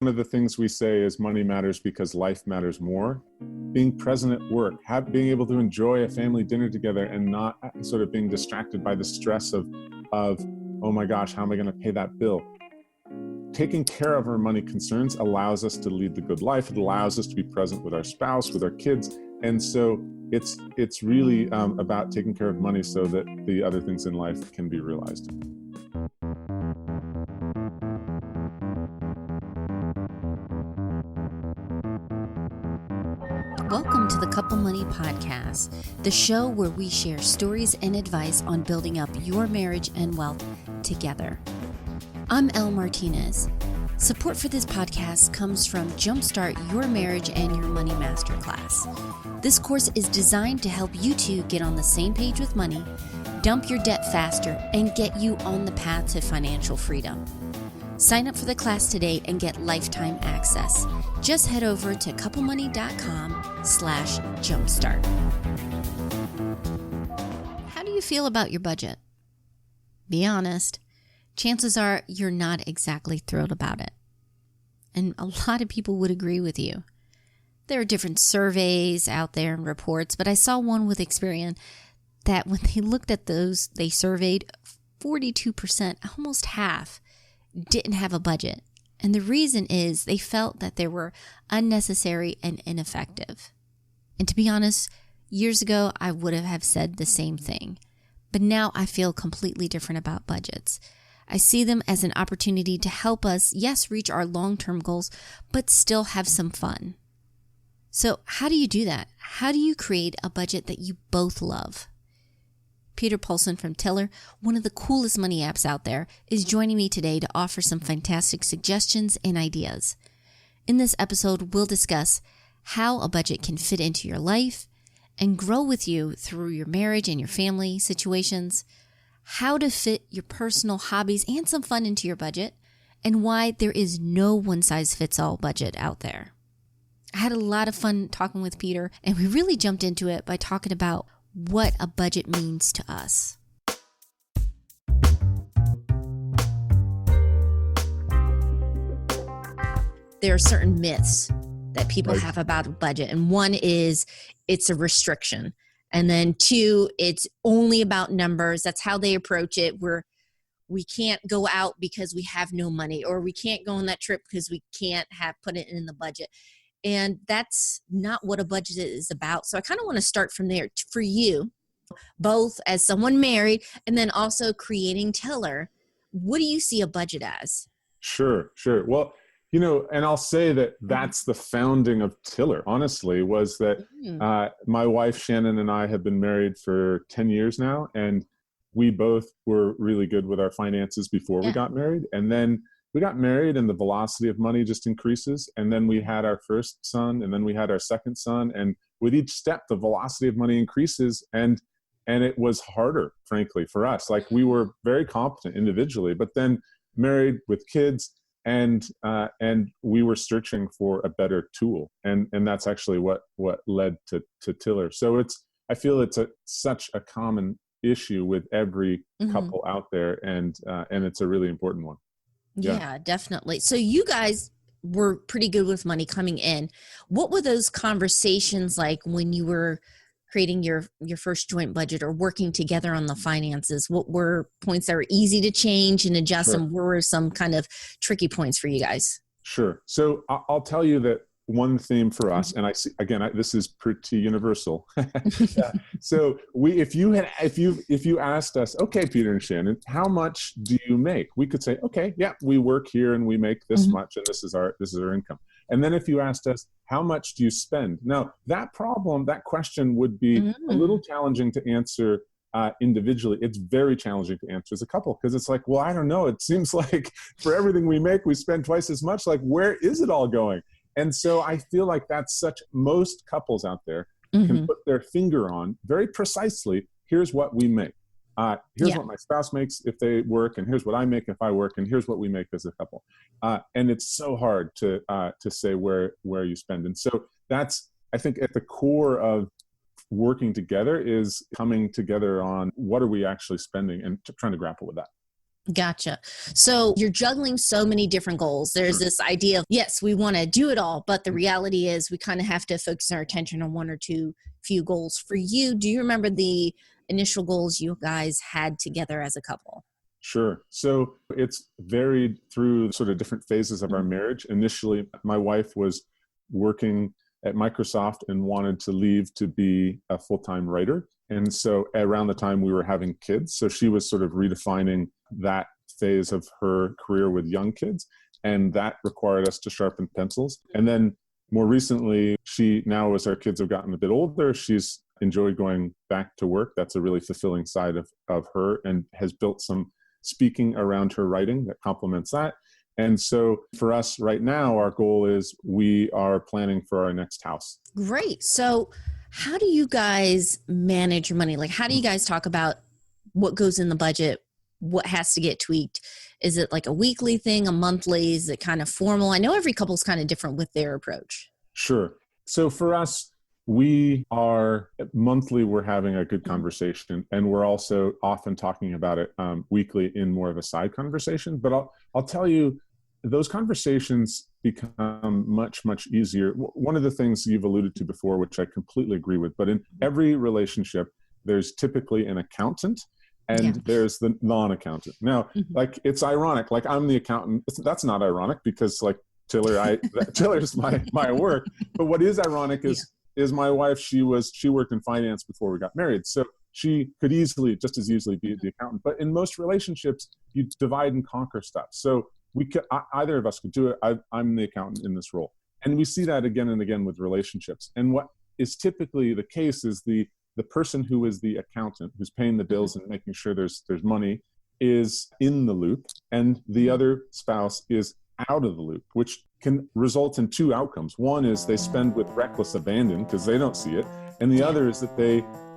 One of the things we say is money matters because life matters more. Being present at work, being able to enjoy a family dinner together and not sort of being distracted by the stress of oh my gosh, how am I going to pay that bill? Taking care of our money concerns allows us to lead the good life. It allows us to be present with our spouse, with our kids. And so it's really about taking care of money so that the other things in life can be realized. Welcome to the Couple Money Podcast, the show where we share stories and advice on building up your marriage and wealth together. I'm Elle Martinez. Support for this podcast comes from Jumpstart Your Marriage and Your Money Masterclass. This course is designed to help you two get on the same page with money, dump your debt faster, and get you on the path to financial freedom. Sign up for the class today and get lifetime access. Just head over to couplemoney.com/jumpstart. How do you feel about your budget? Be honest. Chances are you're not exactly thrilled about it. And a lot of people would agree with you. There are different surveys out there and reports, but I saw one with Experian that when they looked at those, they surveyed 42%, almost half, didn't have a budget. And the reason is they felt that they were unnecessary and ineffective. And to be honest, years ago, I would have said the same thing. But now I feel completely different about budgets. I see them as an opportunity to help us, yes, reach our long-term goals, but still have some fun. So how do you do that? How do you create a budget that you both love? Peter Polson from Tiller, one of the coolest money apps out there, is joining me today to offer some fantastic suggestions and ideas. In this episode, we'll discuss how a budget can fit into your life and grow with you through your marriage and your family situations, how to fit your personal hobbies and some fun into your budget, and why there is no one-size-fits-all budget out there. I had a lot of fun talking with Peter, and we really jumped into it by talking about what a budget means to us. There are certain myths that people have about a budget. And one is it's a restriction. And then two, it's only about numbers. That's how they approach it. We can't go out because we have no money, or we can't go on that trip because we can't put it in the budget. And that's not what a budget is about. So I kind of want to start from there for you, both as someone married and then also creating Tiller. What do you see a budget as? Sure. Well, and I'll say that that's the founding of Tiller, honestly, was that my wife, Shannon, and I have been married for 10 years now. And we both were really good with our finances before we got married. And then we got married and the velocity of money just increases. And then we had our first son, and then we had our second son. And with each step, the velocity of money increases. And it was harder, frankly, for us. Like, we were very competent individually, but then married with kids, and we were searching for a better tool. And that's actually what led to Tiller. So I feel it's such a common issue with every couple out there. And it's a really important one. Yeah, definitely. So you guys were pretty good with money coming in. What were those conversations like when you were creating your first joint budget or working together on the finances? What were points that were easy to change and adjust, and what were some kind of tricky points for you guys? Sure. So I'll tell you that one theme for us, and I see, again, this is pretty universal. So if you asked us, okay, Peter and Shannon, how much do you make? We could say, okay, yeah, we work here and we make this much, and this is our income. And then if you asked us, how much do you spend? Now, that question would be a little challenging to answer individually. It's very challenging to answer as a couple, because it's like, well, I don't know. It seems like for everything we make, we spend twice as much. Like, where is it all going? And so I feel like most couples out there can put their finger on very precisely, here's what we make. Here's what my spouse makes if they work, and here's what I make if I work, and here's what we make as a couple. And it's so hard to say where you spend. And so that's, I think, at the core of working together, is coming together on what are we actually spending and trying to grapple with that. Gotcha. So you're juggling so many different goals. There's this idea of, yes, we want to do it all, but the reality is we kind of have to focus our attention on one or two few goals. For you, do you remember the initial goals you guys had together as a couple? Sure. So it's varied through sort of different phases of our marriage. Initially, my wife was working at Microsoft and wanted to leave to be a full-time writer. And so around the time we were having kids, so she was sort of redefining that phase of her career with young kids. And that required us to sharpen pencils. And then more recently, now as our kids have gotten a bit older, she's enjoyed going back to work. That's a really fulfilling side of her, and has built some speaking around her writing that complements that. And so for us right now, our goal is we are planning for our next house. Great. So how do you guys manage your money? Like, how do you guys talk about what goes in the budget? What has to get tweaked? Is it like a weekly thing, a monthly? Is it kind of formal? I know every couple's kind of different with their approach. Sure. So for us, we are monthly, we're having a good conversation, and we're also often talking about it weekly in more of a side conversation. But I'll tell you, those conversations become much, much easier. One of the things you've alluded to before, which I completely agree with, but in every relationship, there's typically an accountant and there's the non-accountant. Now, like, it's ironic, like I'm the accountant. That's not ironic because like Tiller's my work. But what is ironic is my wife, she worked in finance before we got married. So she could just as easily be the accountant. But in most relationships, you divide and conquer stuff. So either of us could do it. I'm the accountant in this role. And we see that again and again with relationships. And what is typically the case is the person who is the accountant, who's paying the bills and making sure there's money, is in the loop, and the other spouse is out of the loop, which can result in two outcomes. One is they spend with reckless abandon because they don't see it. And the other is that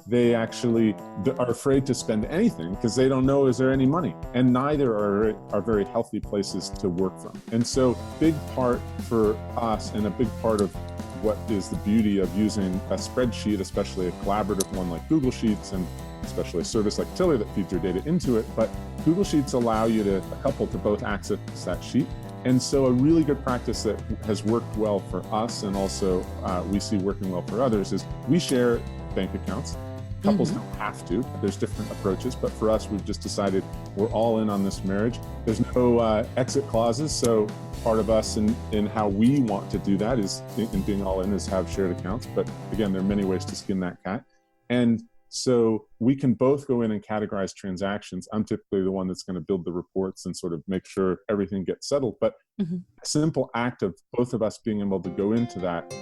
they actually are afraid to spend anything because they don't know, is there any money? And neither are very healthy places to work from. And so big part for us, and a big part of what is the beauty of using a spreadsheet, especially a collaborative one like Google Sheets, and especially a service like Tiller that feeds your data into it. But Google Sheets allow a couple to both access that sheet. And so a really good practice that has worked well for us, and also we see working well for others, is we share bank accounts. Couples don't have to. There's different approaches, but for us, we've just decided we're all in on this marriage. There's no exit clauses, so part of us in how we want to do that is, in being all in, is have shared accounts. But again, there are many ways to skin that cat. And so we can both go in and categorize transactions. I'm typically the one that's going to build the reports and sort of make sure everything gets settled. But a simple act of both of us being able to go into that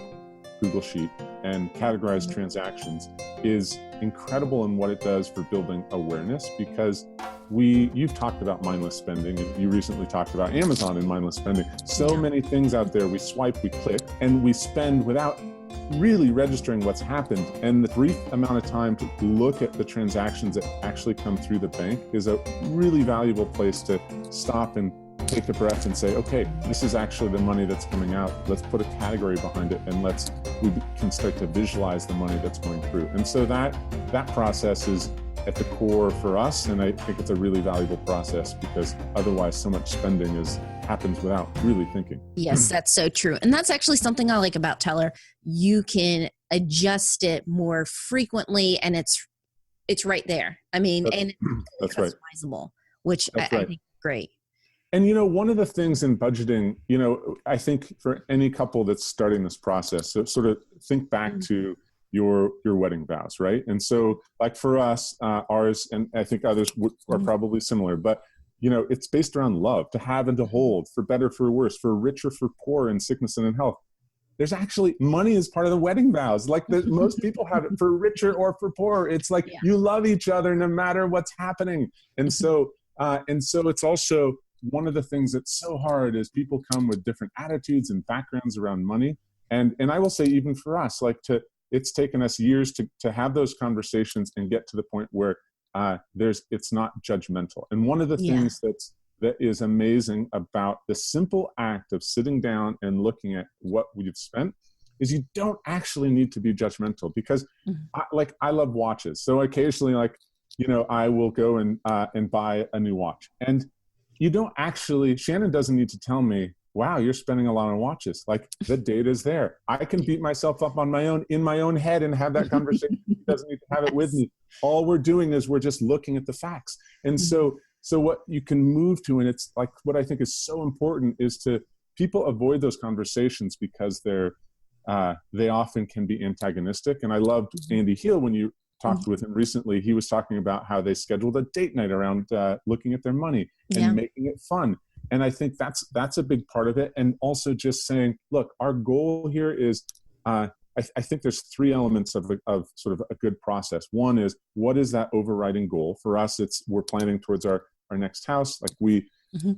Google Sheet and categorize transactions is incredible in what it does for building awareness, because you've talked about mindless spending, and you recently talked about Amazon and mindless spending. So many things out there, we swipe, we click, and we spend without really registering what's happened. And the brief amount of time to look at the transactions that actually come through the bank is a really valuable place to stop and take a breath and say, okay, this is actually the money that's coming out. Let's put a category behind it, and we can start to visualize the money that's going through. And so that process is at the core for us, and I think it's a really valuable process, because otherwise so much spending happens without really thinking. Yes, that's so true. And that's actually something I like about Teller. You can adjust it more frequently, and it's right there. I mean, and it's customizable, which I think is great. And, one of the things in budgeting, I think for any couple that's starting this process, so sort of think back to your wedding vows, right? And so like for us, ours, and I think others are probably similar, but it's based around love, to have and to hold, for better, for worse, for rich or for poor, in sickness and in health. There's actually money as part of the wedding vows. Like most people have it for richer or for poorer. It's like you love each other no matter what's happening. And so it's also one of the things that's so hard is people come with different attitudes and backgrounds around money. And I will say, even for us, it's taken us years to have those conversations and get to the point where it's not judgmental. And one of the things that is amazing about the simple act of sitting down and looking at what we've spent is you don't actually need to be judgmental, because I love watches. So occasionally, I will go and buy a new watch. And you don't actually, Shannon doesn't need to tell me, wow, you're spending a lot on watches. Like, the data is there. I can beat myself up in my own head and have that conversation. He doesn't need to have it with me. All we're doing is we're just looking at the facts. And so what you can move to, and it's like, what I think is so important is to people avoid those conversations because they often can be antagonistic. And I loved Andy Heal when you talked with him recently. He was talking about how they scheduled a date night around looking at their money and making it fun. And I think that's a big part of it. And also just saying, look, our goal here is, I think there's three elements of sort of a good process. One is, what is that overriding goal? For us, we're planning towards our next house. Like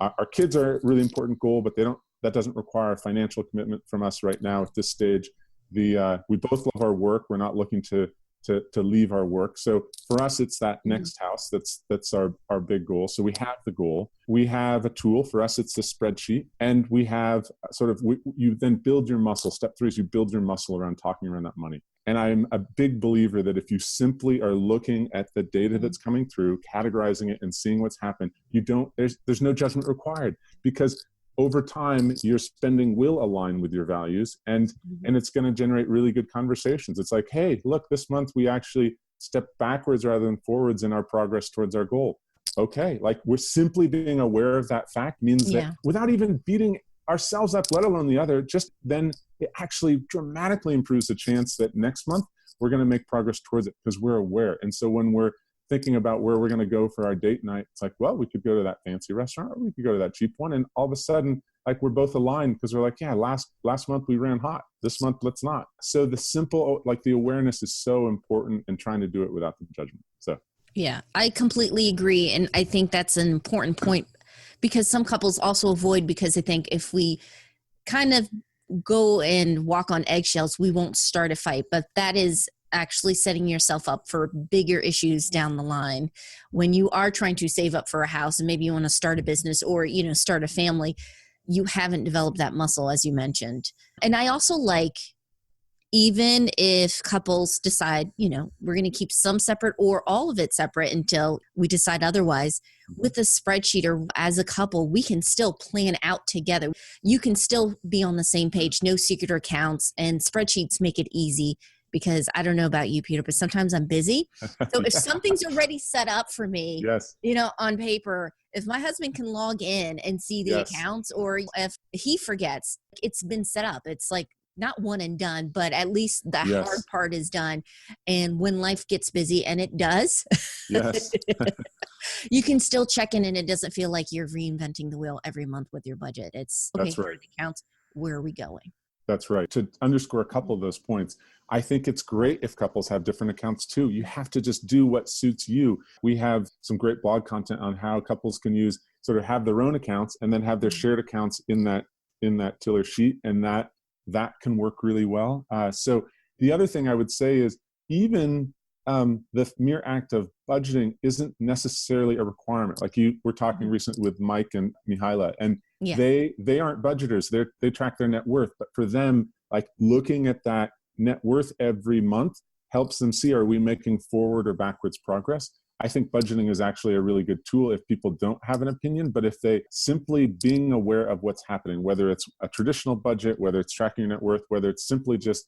our kids are a really important goal, but that doesn't require a financial commitment from us right now at this stage. We both love our work. We're not looking to leave our work. So for us, it's that next house. That's our big goal. So we have the goal. We have a tool. For us, it's the spreadsheet. And we have you then build your muscle. Step 3 is you build your muscle around talking around that money. And I'm a big believer that if you simply are looking at the data that's coming through, categorizing it and seeing what's happened, there's no judgment required, because over time, your spending will align with your values, and it's going to generate really good conversations. It's like, hey, look, this month we actually stepped backwards rather than forwards in our progress towards our goal. Okay, like, we're simply being aware of that fact means that without even beating ourselves up, let alone the other, just then it actually dramatically improves the chance that next month we're going to make progress towards it because we're aware. And so when we're thinking about where we're going to go for our date night, it's like, well, we could go to that fancy restaurant, or we could go to that cheap one. And all of a sudden, like, we're both aligned because we're like, yeah, last month we ran hot. This month, let's not. So the simple, like, the awareness is so important, and trying to do it without the judgment. So. Yeah, I completely agree. And I think that's an important point, because some couples also avoid, because they think if we kind of go and walk on eggshells, we won't start a fight. But that is actually setting yourself up for bigger issues down the line when you are trying to save up for a house, and maybe you want to start a business or, start a family. You haven't developed that muscle, as you mentioned. And I also like, even if couples decide, we're going to keep some separate or all of it separate until we decide otherwise, with a spreadsheet or as a couple, we can still plan out together. You can still be on the same page, no secret accounts, and spreadsheets make it easy. Because I don't know about you, Peter, but sometimes I'm busy. So if something's already set up for me, on paper, if my husband can log in and see the accounts, or if he forgets, it's been set up. It's like not one and done, but at least the hard part is done. And when life gets busy, and it does, you can still check in, and it doesn't feel like you're reinventing the wheel every month with your budget. It's okay, here are the accounts. Where are we going? That's right. To underscore a couple of those points, I think it's great if couples have different accounts too. You have to just do what suits you. We have some great blog content on how couples can have their own accounts and then have their shared accounts in that tiller sheet, and that can work really well. So the other thing I would say is, even the mere act of budgeting isn't necessarily a requirement. Like, you were talking recently with Mike and Mihaila, and they aren't budgeters. They track their net worth, but for them, like, looking at that net worth every month helps them see, are we making forward or backwards progress? I think budgeting is actually a really good tool if people don't have an opinion, but if they simply being aware of what's happening, whether it's a traditional budget, whether it's tracking your net worth, whether it's simply just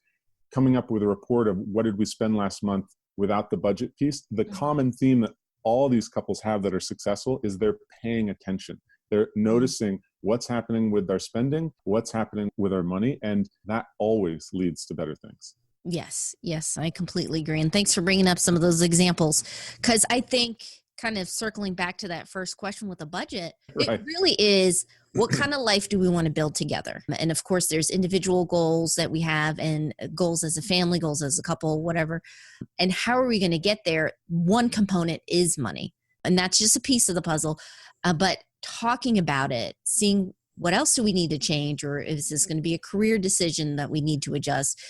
coming up with a report of what did we spend last month without the budget piece, the common theme that all these couples have that are successful is they're paying attention. They're noticing what's happening with our spending, what's happening with our money, and that always leads to better things. Yes, I completely agree. And thanks for bringing up some of those examples, because I think, kind of circling back to that first question with a budget, it really is, what kind of life do we want to build together? And of course, there's individual goals that we have, and goals as a family, goals as a couple, whatever. And how are we going to get there? One component is money, and that's just a piece of the puzzle. But talking about it, seeing what else do we need to change, or is this going to be a career decision that we need to adjust?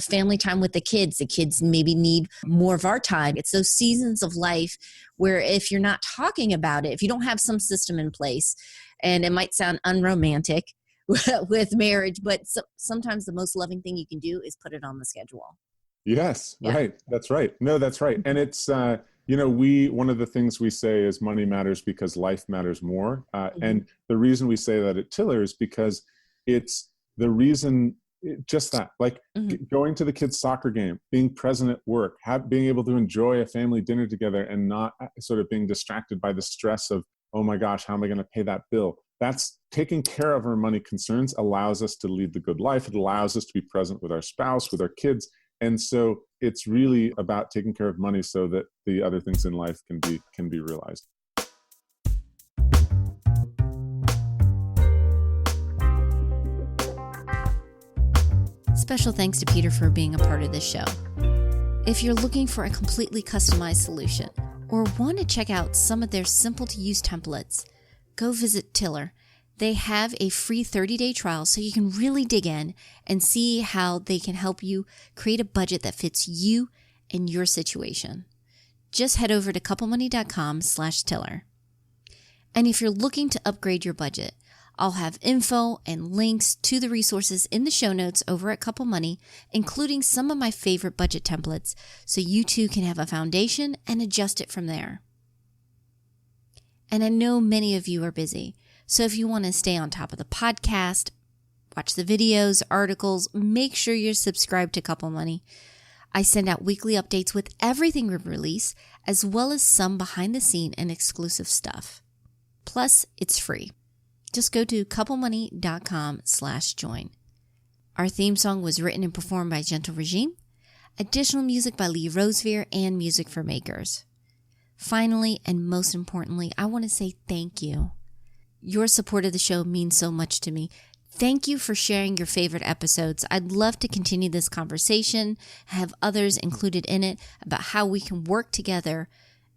Family time with the kids maybe need more of our time. It's those seasons of life where, if you're not talking about it, if you don't have some system in place, and it might sound unromantic with marriage, but sometimes the most loving thing you can do is put it on the schedule. Yes, right. That's right. No, that's right. And it's, one of the things we say is money matters because life matters more. And the reason we say that at Tiller is because it's the reason, just that, like going to the kids' soccer game, being present at work, being able to enjoy a family dinner together and not sort of being distracted by the stress of, oh my gosh, how am I going to pay that bill? That's taking care of our money concerns allows us to lead the good life. It allows us to be present with our spouse, with our kids. And so it's really about taking care of money so that the other things in life can be realized. Special thanks to Peter for being a part of this show. If you're looking for a completely customized solution or want to check out some of their simple to use templates, go visit Tiller. They have a free 30-day trial so you can really dig in and see how they can help you create a budget that fits you and your situation. Just head over to couplemoney.com/Tiller. And if you're looking to upgrade your budget, I'll have info and links to the resources in the show notes over at Couple Money, including some of my favorite budget templates, so you too can have a foundation and adjust it from there. And I know many of you are busy, so if you want to stay on top of the podcast, watch the videos, articles, make sure you're subscribed to Couple Money. I send out weekly updates with everything we release, as well as some behind the scene and exclusive stuff. Plus, it's free. Just go to couplemoney.com/join. Our theme song was written and performed by Gentle Regime. Additional music by Lee Rosevere and Music for Makers. Finally, and most importantly, I want to say thank you. Your support of the show means so much to me. Thank you for sharing your favorite episodes. I'd love to continue this conversation, have others included in it about how we can work together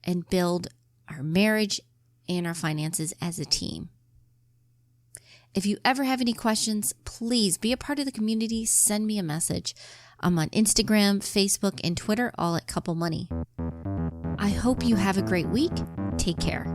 and build our marriage and our finances as a team. If you ever have any questions, please be a part of the community. Send me a message. I'm on Instagram, Facebook, and Twitter, all at Couple Money. I hope you have a great week. Take care.